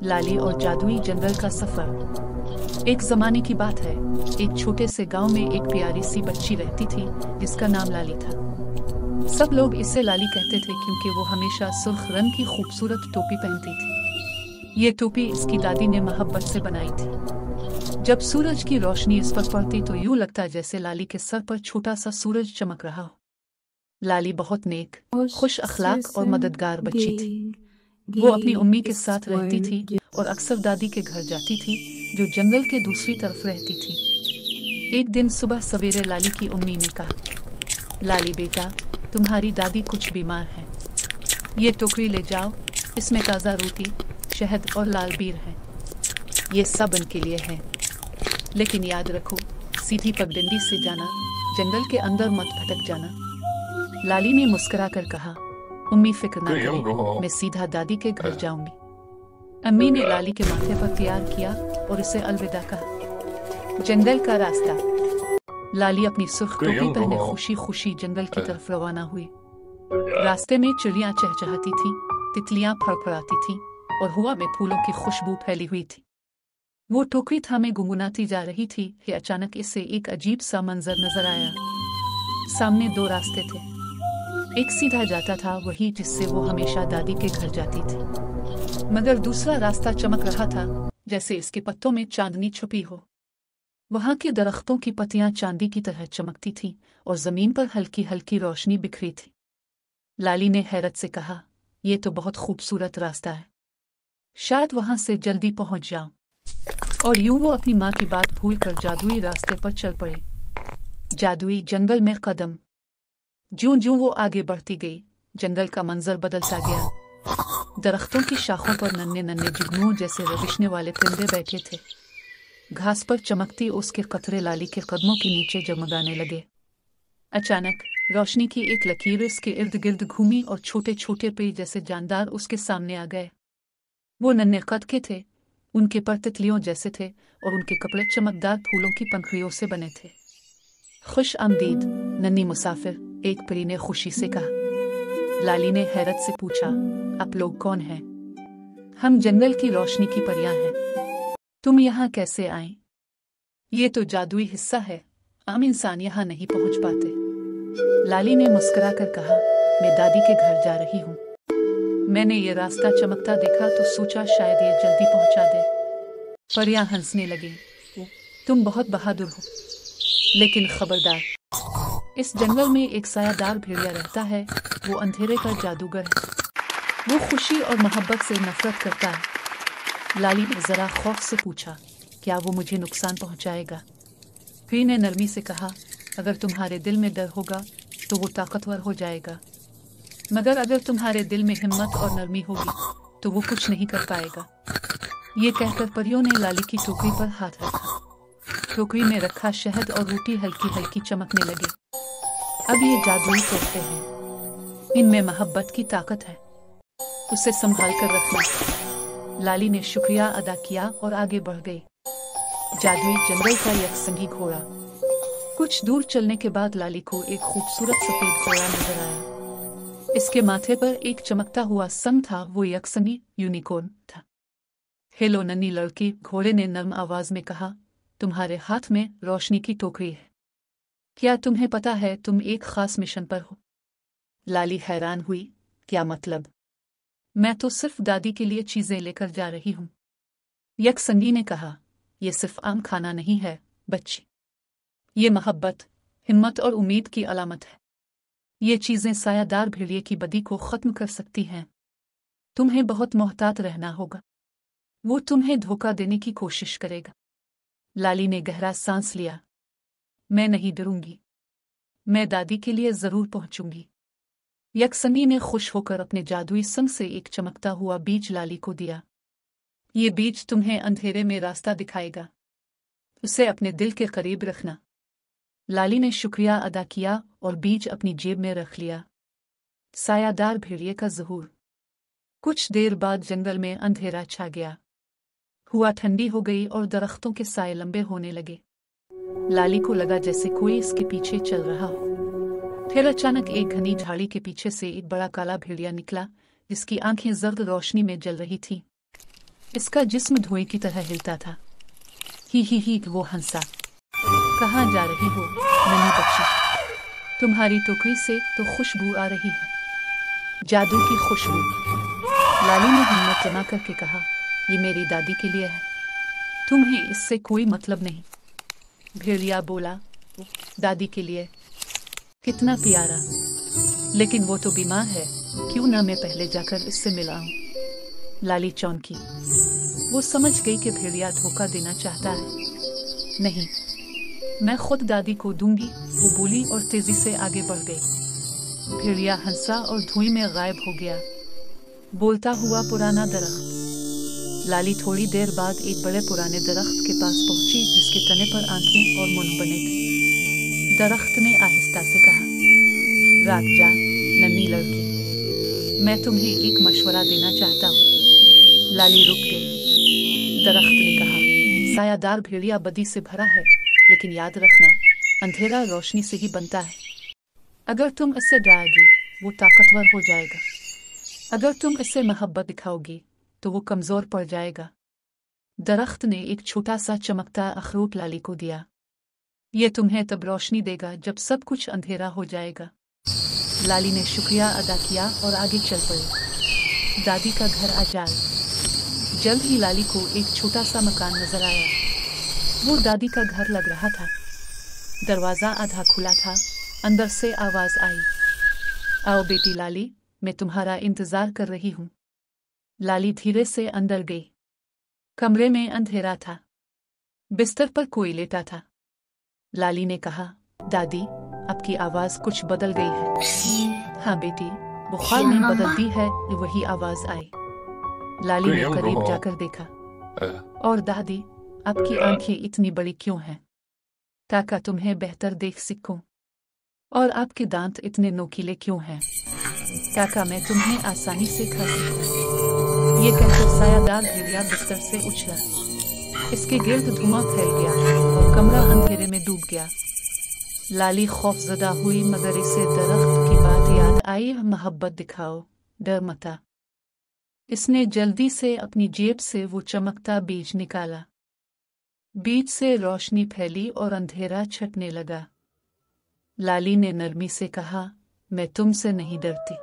लाली और जादुई जंगल का सफर। एक जमाने की बात है, एक छोटे से गांव में एक प्यारी सी बच्ची रहती थी जिसका नाम लाली था। सब लोग इसे लाली कहते थे क्योंकि वो हमेशा सुर्ख रंग की खूबसूरत टोपी पहनती थी। ये टोपी इसकी दादी ने मोहब्बत से बनाई थी। जब सूरज की रोशनी इस पर पड़ती तो यूं लगता जैसे लाली के सर पर छोटा सा सूरज चमक रहा हो। लाली बहुत नेक, खुश अखलाक और मददगार बच्ची थी। वो अपनी उम्मी के साथ रहती थी और अक्सर दादी के घर जाती थी जो जंगल के दूसरी तरफ रहती थी। एक दिन सुबह सवेरे लाली की उम्मी ने कहा, लाली बेटा, तुम्हारी दादी कुछ बीमार है। ये टोकरी ले जाओ, इसमें ताज़ा रोटी, शहद और लाल बीर है। ये सब उनके लिए है, लेकिन याद रखो, सीधी पगडंडी से जाना, जंगल के अंदर मत भटक जाना। लाली ने मुस्कुराकर कहा, उम्मी फिक्र ना करें, मैं सीधा दादी के घर जाऊंगी। अम्मी ने लाली के माथे पर तैयार किया और उसे अलविदा कहा। जंगल का रास्ता। लाली अपनी सुर्ख टोपी पहने खुशी खुशी जंगल की तरफ रवाना हुई। रास्ते में चिड़ियां चहचहाती थीं, तितलियां फड़फड़ाती थीं और हवा में फूलों की खुशबू फैली हुई थी। वो टोकरी थामे गुनगुनाती जा रही थी कि अचानक इसे एक अजीब सा मंजर नजर आया। सामने दो रास्ते थे। एक सीधा जाता था, वही जिससे वो हमेशा दादी के घर जाती थी, मगर दूसरा रास्ता चमक रहा था जैसे इसके पत्तों में चांदनी छुपी हो। वहां के दरख्तों की पत्तियां चांदी की तरह चमकती थीं और जमीन पर हल्की हल्की रोशनी बिखरी थी। लाली ने हैरत से कहा, यह तो बहुत खूबसूरत रास्ता है, शायद वहां से जल्दी पहुंच जाऊं। और यूं वो अपनी माँ की बात भूलकर जादुई रास्ते पर चल पड़े। जादुई जंगल में कदम। ज्यों ज्यों वो आगे बढ़ती गई, जंगल का मंजर बदलता गया। दरख्तों की शाखों पर नन्हे नन्हे जुगनुओं जैसे रविशने वाले परिंदे बैठे थे। घास पर चमकती उसके कतरे लाली के कदमों के नीचे जगमगाने लगे। अचानक रोशनी की एक लकीर उसके इर्द गिर्द घूमी और छोटे छोटे पेड़ जैसे जानदार उसके सामने आ गए। वो नन्हे कद के थे, उनके पर तितलियों जैसे थे और उनके कपड़े चमकदार फूलों की पंखुड़ियों से बने थे। खुश आमदीद नन्ही मुसाफिर, एक परी ने खुशी से कहा। लाली ने हैरत से पूछा, आप लोग कौन हैं? हम जंगल की रोशनी की परियां हैं। तुम यहाँ कैसे आए? ये तो जादुई हिस्सा है, आम इंसान यहाँ नहीं पहुँच पाते। लाली ने मुस्कुराकर कहा, मैं दादी के घर जा रही हूँ। मैंने ये रास्ता चमकता देखा तो सोचा शायद ये जल्दी पहुँचा दे। परियां हंसने लगी, तुम बहुत बहादुर हो, लेकिन खबरदार, इस जंगल में एक सायादार भेड़िया रहता है। वो अंधेरे का जादूगर है। वो खुशी और मोहब्बत से नफरत करता है। लाली ने जरा खौफ से पूछा, क्या वो मुझे नुकसान पहुंचाएगा? भेड़ ने नरमी से कहा, अगर तुम्हारे दिल में डर होगा तो वो ताकतवर हो जाएगा, मगर अगर तुम्हारे दिल में हिम्मत और नरमी होगी तो वो कुछ नहीं कर पाएगा। ये कहकर परियों ने लाली की टोकरी पर हाथ रखा। टोकरी में रखा शहद और रोटी हल्की हल्की चमकने लगे। अब ये जादुई तोहफे हैं, इनमें मोहब्बत की ताकत है, उसे संभाल कर रखना। लाली ने शुक्रिया अदा किया और आगे बढ़ गई। जादुई जंगल का यकसंगी घोड़ा। कुछ दूर चलने के बाद लाली को एक खूबसूरत सफेद घोड़ा नजर आया। इसके माथे पर एक चमकता हुआ संग था, वो यकसंगी यूनिकॉर्न था। हेलो नन्ही लड़की, घोड़े ने नर्म आवाज में कहा, तुम्हारे हाथ में रोशनी की टोकरी है, क्या तुम्हें पता है तुम एक खास मिशन पर हो? लाली हैरान हुई, क्या मतलब? मैं तो सिर्फ दादी के लिए चीजें लेकर जा रही हूँ। यकसंगी ने कहा, यह सिर्फ आम खाना नहीं है बच्ची, ये मोहब्बत, हिम्मत और उम्मीद की अलामत है। ये चीजें सायादार भेड़िए की बदी को खत्म कर सकती हैं। तुम्हें बहुत मोहतात रहना होगा, वो तुम्हें धोखा देने की कोशिश करेगा। लाली ने गहरा सांस लिया, मैं नहीं डरूंगी, मैं दादी के लिए जरूर पहुंचूंगी। यकसंगी ने खुश होकर अपने जादुई संग से एक चमकता हुआ बीज लाली को दिया। ये बीज तुम्हें अंधेरे में रास्ता दिखाएगा, उसे अपने दिल के करीब रखना। लाली ने शुक्रिया अदा किया और बीज अपनी जेब में रख लिया। सायादार भेड़िए का ज़हूर। कुछ देर बाद जंगल में अंधेरा छा गया। हवा ठंडी हो गई और दरख्तों के साए लंबे होने लगे। लाली को लगा जैसे कोई इसके पीछे चल रहा हो। फिर अचानक एक घनी झाड़ी के पीछे से एक बड़ा काला भेड़िया निकला, जिसकी आंखें जर्द रोशनी में जल रही थीं। इसका जिस्म धुएं की तरह हिलता था। ही वो हंसा। कहाँ जा रही हो नन्ही बच्ची? तुम्हारी टोकरी से तो खुशबू आ रही है, जादू की खुशबू। लाली ने हिम्मत जमा करके कहा, ये मेरी दादी के लिए है, तुम्हें इससे कोई मतलब नहीं। भेड़िया बोला, दादी के लिए? कितना प्यारा, लेकिन वो तो बीमार है, क्यों ना मैं पहले जाकर इससे मिलाऊं? लाली चौंकी। वो समझ गई कि भेड़िया धोखा देना चाहता है। नहीं, मैं खुद दादी को दूंगी, वो बोली और तेजी से आगे बढ़ गई। भेड़िया हंसा और धुएं में गायब हो गया। बोलता हुआ पुराना दरख्त। लाली थोड़ी देर बाद एक बड़े पुराने दरख्त के पास पहुंची, जिसके तने पर आंखें और मुंह बने थे। दरख्त ने आहिस्ता से कहा, रात जा नन्ही लड़की, मैं तुम्हें एक मशवरा देना चाहता हूँ। लाली रुक गई। दरख्त ने कहा, सायादार भेड़िया बदी से भरा है, लेकिन याद रखना, अंधेरा रोशनी से ही बनता है। अगर तुम इससे डराओगी, वो ताकतवर हो जाएगा। अगर तुम इससे मोहब्बत दिखाओगी, तो वो कमजोर पड़ जाएगा। दरख्त ने एक छोटा सा चमकता अखरोट लाली को दिया। ये तुम्हें तब रोशनी देगा जब सब कुछ अंधेरा हो जाएगा। लाली ने शुक्रिया अदा किया और आगे चल पड़ी। दादी का घर आजाल। जल्द ही लाली को एक छोटा सा मकान नजर आया। वो दादी का घर लग रहा था। दरवाजा आधा खुला था। अंदर से आवाज आई, आओ बेटी लाली, मैं तुम्हारा इंतजार कर रही हूँ। लाली धीरे से अंदर गई। कमरे में अंधेरा था। बिस्तर पर कोई लेटा था। लाली ने कहा, दादी, आपकी आवाज कुछ बदल गई है। हाँ बेटी, बुखार ने बदल दी है, वही आवाज आई। लाली ने करीब जाकर देखा। और दादी, आपकी आंखें इतनी बड़ी क्यों हैं? ताकि तुम्हें बेहतर देख सकूं। और आपके दांत इतने नोकीले क्यों हैं? ताकि मैं तुम्हें आसानी से खा सकूं। ये कहकर सायादार भेड़िया बिस्तर से उछला। इसके गिर्द धुआं फैल गया और कमरा अंधेरे में डूब गया। लाली खौफजदा हुई, मगर इसे दरख्त की बात याद आई, मोहब्बत दिखाओ, डर मता। इसने जल्दी से अपनी जेब से वो चमकता बीज निकाला। बीज से रोशनी फैली और अंधेरा छटने लगा। लाली ने नरमी से कहा, मैं तुमसे नहीं डरती।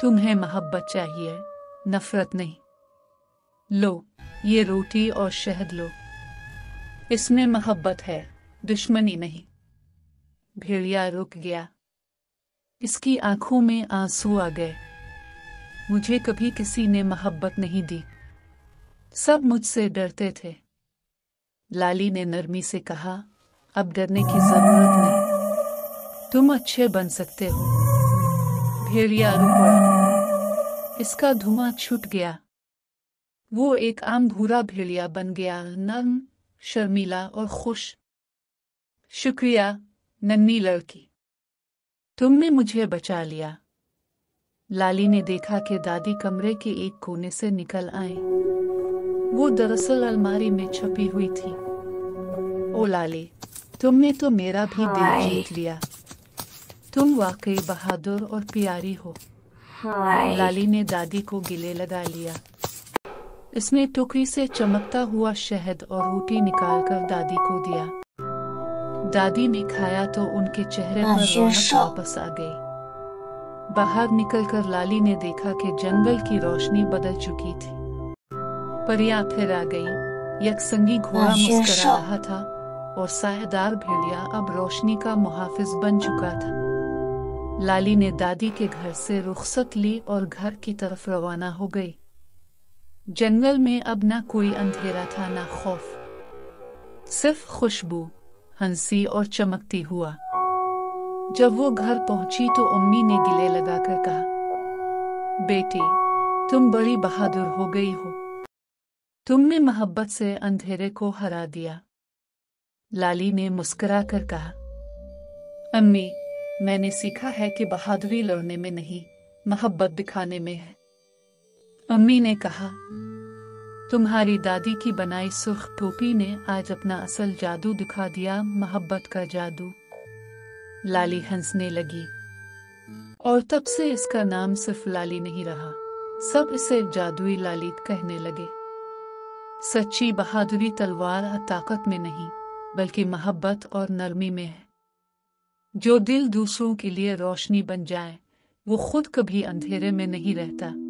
तुम्हें मोहब्बत चाहिए, नफरत नहीं। लो, ये रोटी और शहद लो। इसमें मोहब्बत है, दुश्मनी नहीं। भेड़िया रुक गया। इसकी आंखों में आंसू आ गए। मुझे कभी किसी ने मोहब्बत नहीं दी, सब मुझसे डरते थे। लाली ने नरमी से कहा, अब डरने की जरूरत नहीं, तुम अच्छे बन सकते हो। भेड़िया रुक पड़ा। इसका धुआं छूट गया। वो एक आम भूरा भेड़िया बन गया, नर्म, शर्मीला और खुश। शुक्रिया नन्ही लड़की, तुमने मुझे बचा लिया। लाली ने देखा कि दादी कमरे के एक कोने से निकल आई। वो दरअसल अलमारी में छुपी हुई थी। ओ लाली, तुमने तो मेरा भी दिल जीत लिया। तुम वाकई बहादुर और प्यारी हो। लाली ने दादी को गले लगा लिया। इसने टोकरी से चमकता हुआ शहद और रोटी निकालकर दादी को दिया। दादी ने खाया तो उनके चेहरे पर रौनक वापस आ गई। बाहर निकलकर लाली ने देखा कि जंगल की रोशनी बदल चुकी थी। परियां फिर आ गई। यकसंगी घोड़ा मुस्कुरा रहा था और सायेदार भेड़िया अब रोशनी का मुहाफिज बन चुका था। लाली ने दादी के घर से रुखसत ली और घर की तरफ रवाना हो गई। जंगल में अब ना कोई अंधेरा था, ना खौफ, सिर्फ खुशबू, हंसी और चमकती हुआ। जब वो घर पहुंची तो अम्मी ने गले लगाकर कहा, बेटी, तुम बड़ी बहादुर हो गई हो। तुमने मोहब्बत से अंधेरे को हरा दिया। लाली ने मुस्कुराकर कहा, अम्मी, मैंने सीखा है कि बहादुरी लड़ने में नहीं, मोहब्बत दिखाने में है। अम्मी ने कहा, तुम्हारी दादी की बनाई सुर्ख टोपी ने आज अपना असल जादू दिखा दिया, मोहब्बत का जादू। लाली हंसने लगी और तब से इसका नाम सिर्फ लाली नहीं रहा, सब इसे जादुई लाली कहने लगे। सच्ची बहादुरी तलवार और ताकत में नहीं, बल्कि मोहब्बत और नरमी में है। जो दिल दूसरों के लिए रोशनी बन जाए, वो खुद कभी अंधेरे में नहीं रहता।